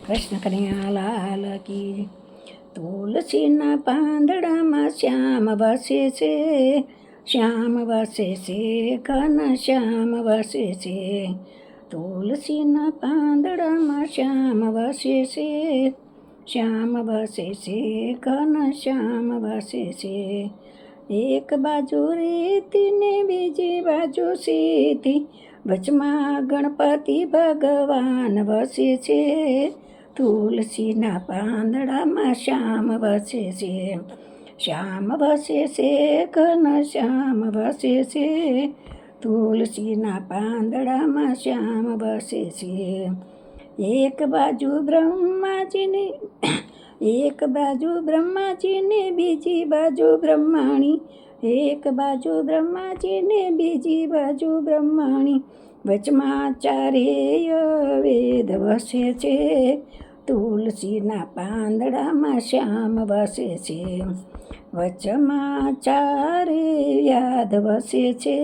કૃષ્ણ કનૈયા લાલ કી. તુલસીના પાંદડામાં શ્યામ વસે છે, શ્યામ વસે છે, ઘન શ્યામ વસે છે. તુલસીના પાંદડામાં શ્યામ વસે છે, શ્યામ વસે છે, ઘન શ્યામ વસે છે. એક બાજુ રેતી ને બીજી બાજુ સીધી, વચમાં ગણપતિ ભગવાન વસે છે. તુલસીના પાંદડામાં શ્યામ વસે છે, શ્યામ વસે છે, ઘન શ્યામ વસે છે. તુલસીના પાંદડામાં શ્યામ વસે છે. એક બાજુ બ્રહ્માજીને બીજી બાજુ બ્રહ્માણી, એક બાજુ બ્રહ્માજીને બીજી બાજુ બ્રહ્માણી, વચમાં ચારેય વેદ વસે છે. તુલસીના પાંદડામાં શ્યામ વસે છે, વચમાં ચારે વ્યાદ વસે છે.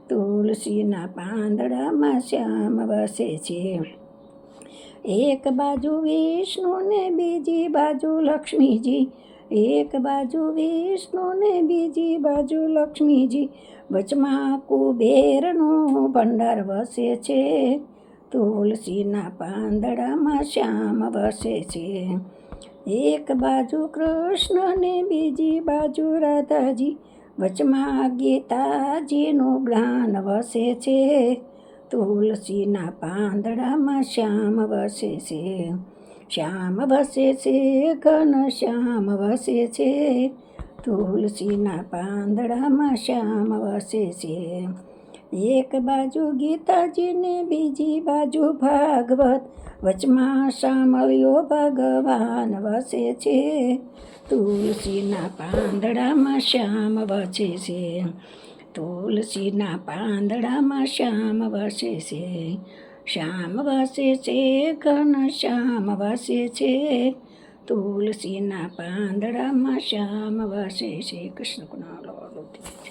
તુલસીના પાંદડામાં શ્યામ વસે છે. એક બાજુ વિષ્ણુ ને બીજી બાજુ લક્ષ્મીજી, એક બાજુ વિષ્ણુ ને બીજી બાજુ લક્ષ્મીજી, વચમાં કુબેરનો ભંડાર વસે છે. તુલસીના પાંદડામાં શ્યામ વસે છે. એક બાજુ કૃષ્ણ ને બીજી બાજુ રાધાજી, વચમાં ગીતાજીનું જ્ઞાન વસે છે. તુલસીના પાંદડામાં શ્યામ વસે છે, શ્યામ વસે છે, ઘન શ્યામ વસે છે. તુલસીના પાંદડામાં શ્યામ વસે છે. એક બાજુ ગીતાજી ને બીજી બાજુ ભાગવત, વચમાં શામળિયો ભગવાન વસે છે. તુલસીના પાંદડામાં શ્યામ વસે છે, તુલસીના પાંદડામાં શ્યામ વસે છે, શ્યામ વસે છે, ઘન શ્યામ વસે છે. તુલસીના પાંદડામાં શ્યામ વસે છે. કૃષ્ણ કનૈયા લાલ કી.